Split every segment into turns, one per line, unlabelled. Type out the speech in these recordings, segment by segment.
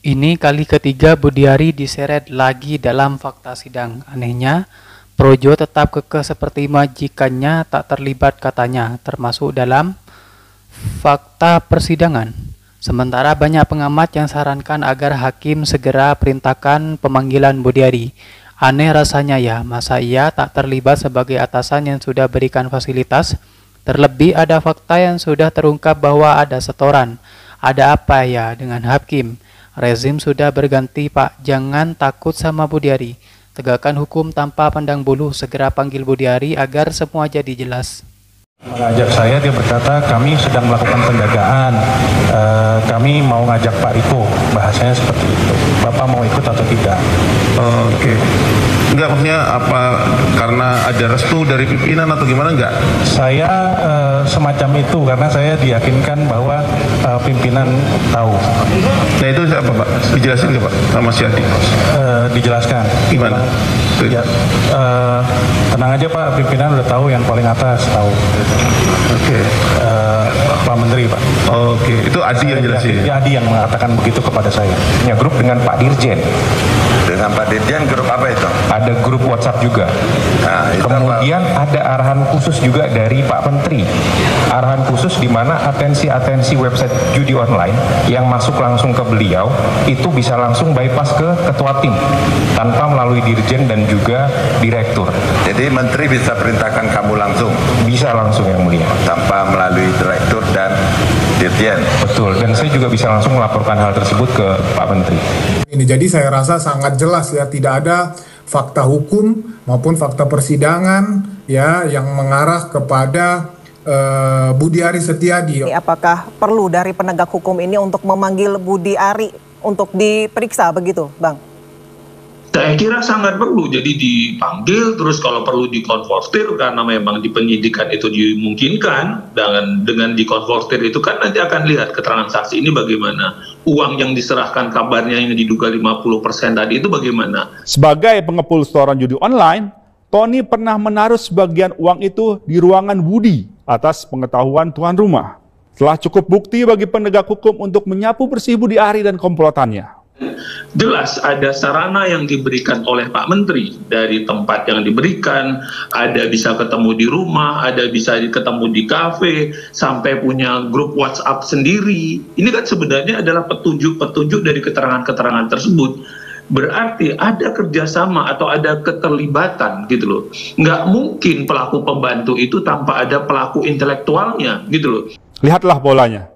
Ini kali ketiga Budiari diseret lagi dalam fakta sidang. Anehnya, Projo tetap kekeh seperti majikannya tak terlibat katanya, termasuk dalam fakta persidangan. Sementara banyak pengamat yang sarankan agar hakim segera perintahkan pemanggilan Budiari. Aneh rasanya ya, masa ia tak terlibat sebagai atasan yang sudah berikan fasilitas? Terlebih ada fakta yang sudah terungkap bahwa ada setoran. Ada apa ya dengan hakim? Rezim sudah berganti Pak, jangan takut sama Budiari. Tegakkan hukum tanpa pandang bulu, segera panggil Budiari agar semua jadi jelas.
Mengajak saya, dia berkata kami sedang melakukan penjagaan, kami mau ngajak Pak Riko, bahasanya seperti itu. Bapak mau ikut atau tidak?
Oke. Enggak, maksudnya apa, karena ada restu dari pimpinan atau gimana enggak?
Saya semacam itu karena saya diyakinkan bahwa pimpinan tahu.
Nah itu apa Pak? Dijelasin nggak Pak sama si Adi?
Dijelaskan.
Gimana?
Ya, tenang aja Pak, pimpinan udah tahu, yang paling atas tahu.
Oke.
Pak Menteri Pak.
Oke, itu Adi yang jelasin.
Ya, Adi yang mengatakan begitu kepada saya. Ya, grup dengan Pak Dirjen.
Dengan Pak Dirjen grup apa itu?
Ada grup WhatsApp juga.
Nah, itu
kemudian ada arahan khusus juga dari Pak Menteri. Arahan khusus di mana atensi-atensi website judi online yang masuk langsung ke beliau itu bisa langsung bypass ke ketua tim tanpa melalui dirjen dan juga direktur.
Jadi Menteri bisa perintahkan kamu langsung?
Bisa langsung yang mulia.
Tanpa melalui direktur dan dirjen?
Betul, dan saya juga bisa langsung melaporkan hal tersebut ke Pak Menteri.
Ini jadi saya rasa sangat jelas ya, tidak ada fakta hukum maupun fakta persidangan ya yang mengarah kepada Budiari Setiadi.
Apakah perlu dari penegak hukum ini untuk memanggil Budiari untuk diperiksa begitu, Bang?
Saya kira sangat perlu, jadi dipanggil, terus kalau perlu dikonfrontir karena memang di penyidikan itu dimungkinkan, dengan dikonfrontir itu kan nanti akan lihat keterangan saksi ini bagaimana, uang yang diserahkan kabarnya yang diduga 50% tadi itu bagaimana.
Sebagai pengepul setoran judi online, Tony pernah menaruh sebagian uang itu di ruangan Budi atas pengetahuan tuan rumah. Telah cukup bukti bagi penegak hukum untuk menyapu bersih Budiari dan komplotannya.
Jelas ada sarana yang diberikan oleh Pak Menteri dari tempat yang diberikan, ada bisa ketemu di rumah, ada bisa ketemu di kafe, sampai punya grup WhatsApp sendiri. Ini kan sebenarnya adalah petunjuk-petunjuk dari keterangan-keterangan tersebut. Berarti ada kerjasama atau ada keterlibatan gitu loh. Nggak mungkin pelaku pembantu itu tanpa ada pelaku intelektualnya gitu loh.
Lihatlah polanya.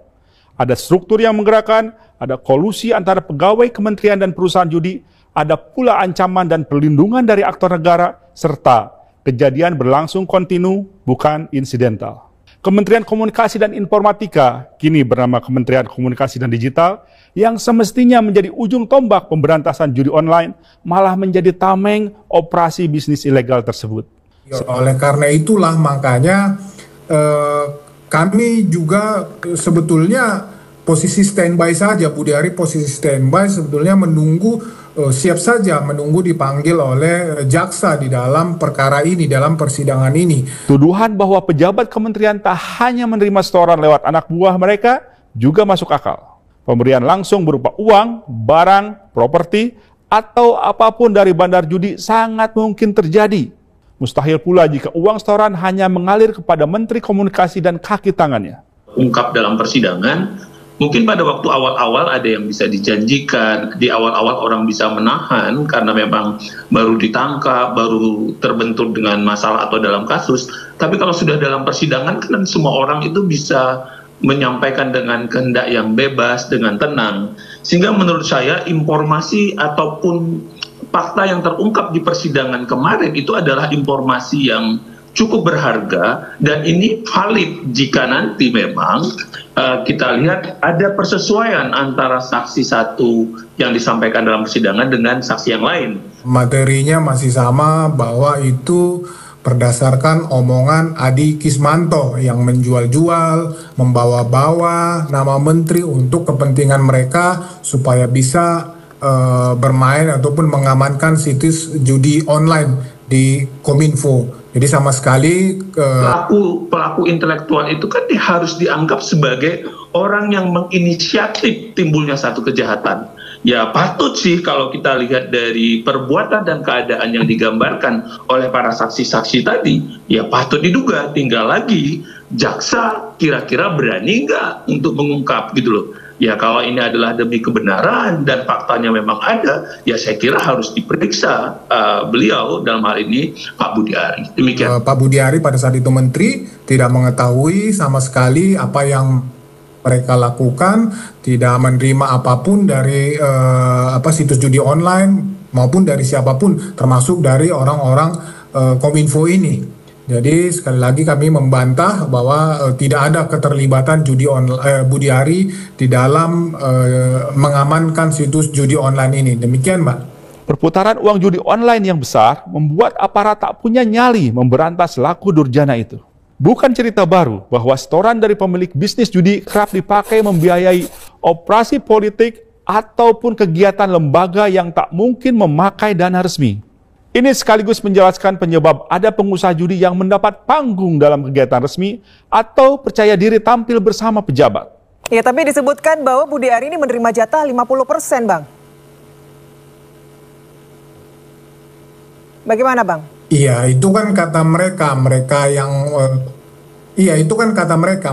Ada struktur yang menggerakkan, ada kolusi antara pegawai kementerian dan perusahaan judi, ada pula ancaman dan perlindungan dari aktor negara, serta kejadian berlangsung kontinu, bukan insidental. Kementerian Komunikasi dan Informatika, kini bernama Kementerian Komunikasi dan Digital, yang semestinya menjadi ujung tombak pemberantasan judi online, malah menjadi tameng operasi bisnis ilegal tersebut.
Oleh karena itulah makanya kami juga sebetulnya posisi standby saja, Budiari posisi standby sebetulnya menunggu, siap saja menunggu dipanggil oleh jaksa di dalam perkara ini, dalam persidangan ini.
Tuduhan bahwa pejabat kementerian tak hanya menerima setoran lewat anak buah mereka juga masuk akal. Pemberian langsung berupa uang, barang, properti, atau apapun dari bandar judi sangat mungkin terjadi. Mustahil pula jika uang setoran hanya mengalir kepada Menteri Komunikasi dan kaki tangannya.
Ungkap dalam persidangan, mungkin pada waktu awal-awal ada yang bisa dijanjikan, di awal-awal orang bisa menahan karena memang baru ditangkap, baru terbentur dengan masalah atau dalam kasus. Tapi kalau sudah dalam persidangan kan semua orang itu bisa menyampaikan dengan kehendak yang bebas, dengan tenang. Sehingga menurut saya informasi ataupun fakta yang terungkap di persidangan kemarin itu adalah informasi yang cukup berharga, dan ini valid jika nanti memang kita lihat ada persesuaian antara saksi satu yang disampaikan dalam persidangan dengan saksi yang lain.
Materinya masih sama, bahwa itu berdasarkan omongan Adi Kismanto yang menjual-jual, membawa-bawa nama menteri untuk kepentingan mereka supaya bisa bermain ataupun mengamankan situs judi online di Kominfo. Jadi sama sekali
pelaku intelektual itu kan harus dianggap sebagai orang yang menginisiatif timbulnya satu kejahatan. ya patut sih kalau kita lihat dari perbuatan dan keadaan yang digambarkan oleh para saksi-saksi tadi, ya patut diduga. Tinggal lagi jaksa kira-kira berani nggak untuk mengungkap gitu loh. Ya kalau ini adalah demi kebenaran dan faktanya memang ada, ya saya kira harus diperiksa beliau, dalam hal ini Pak Budi Ari. Demikian.
Pak Budi Ari pada saat itu menteri tidak mengetahui sama sekali apa yang mereka lakukan, tidak menerima apapun dari situs judi online maupun dari siapapun, termasuk dari orang-orang Kominfo ini. Jadi sekali lagi kami membantah bahwa tidak ada keterlibatan Budi Ari di dalam mengamankan situs judi online ini. Demikian, Mbak.
Perputaran uang judi online yang besar membuat aparat tak punya nyali memberantas laku durjana itu. Bukan cerita baru bahwa setoran dari pemilik bisnis judi kerap dipakai membiayai operasi politik ataupun kegiatan lembaga yang tak mungkin memakai dana resmi. Ini sekaligus menjelaskan penyebab ada pengusaha judi yang mendapat panggung dalam kegiatan resmi atau percaya diri tampil bersama pejabat.
Ya, tapi disebutkan bahwa Budi Ari ini menerima jatah 50%, Bang. Bagaimana, Bang?
Iya, itu kan kata mereka yang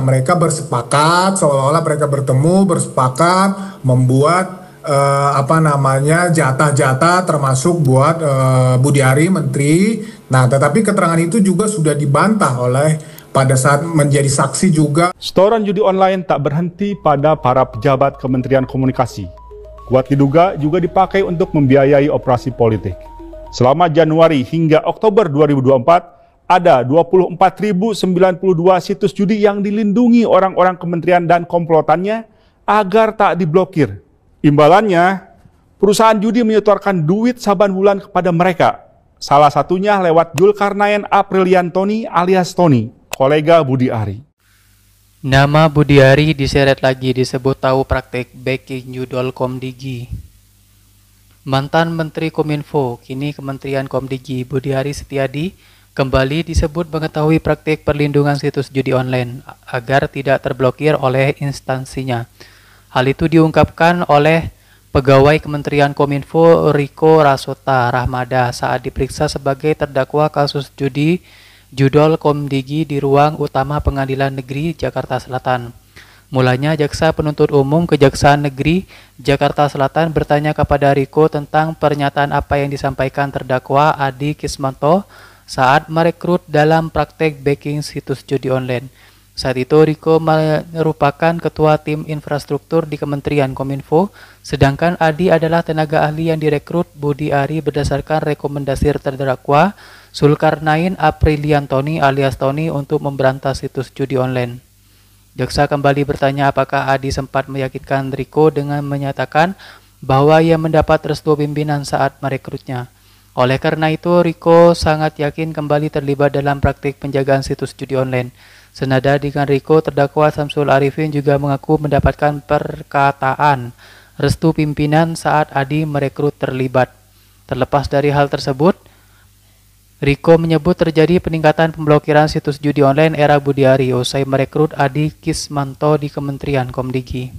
mereka bersepakat, seolah-olah mereka bertemu, bersepakat membuat jatah-jatah termasuk buat Budi Ari menteri. Nah, tetapi keterangan itu juga sudah dibantah oleh pada saat menjadi saksi juga.
Setoran judi online tak berhenti pada para pejabat Kementerian Komunikasi. Kuat diduga juga dipakai untuk membiayai operasi politik. Selama Januari hingga Oktober 2024, ada 24.092 situs judi yang dilindungi orang-orang kementerian dan komplotannya agar tak diblokir. Imbalannya, perusahaan judi menyetorkan duit saban bulan kepada mereka. Salah satunya lewat Zulkarnain Apriliantoni alias Tony, kolega Budi Ari.
Nama Budi Ari diseret lagi disebut tahu praktik backing judol Komdigi. Mantan Menteri Kominfo, kini Kementerian Komdigi, Budi Ari Setiadi, kembali disebut mengetahui praktik perlindungan situs judi online agar tidak terblokir oleh instansinya. Hal itu diungkapkan oleh pegawai Kementerian Kominfo Riko Rasota Rahmada saat diperiksa sebagai terdakwa kasus judi judol Komdigi di ruang utama Pengadilan Negeri Jakarta Selatan. Mulanya Jaksa Penuntut Umum Kejaksaan Negeri Jakarta Selatan bertanya kepada Riko tentang pernyataan apa yang disampaikan terdakwa Adi Kismanto saat merekrut dalam praktek backing situs judi online. Saat itu Riko merupakan ketua tim infrastruktur di Kementerian Kominfo, sedangkan Adi adalah tenaga ahli yang direkrut Budi Ari berdasarkan rekomendasi terdakwa Zulkarnain Apriliantoni alias Tony untuk memberantas situs judi online. Jaksa kembali bertanya apakah Adi sempat meyakinkan Riko dengan menyatakan bahwa ia mendapat restu pimpinan saat merekrutnya. Oleh karena itu, Riko sangat yakin kembali terlibat dalam praktik penjagaan situs judi online. Senada dengan Riko, terdakwa Samsul Arifin juga mengaku mendapatkan perkataan restu pimpinan saat Adi merekrut terlibat. Terlepas dari hal tersebut, Riko menyebut terjadi peningkatan pemblokiran situs judi online era Budi Ari usai merekrut Adi Kismanto di Kementerian Komdigi.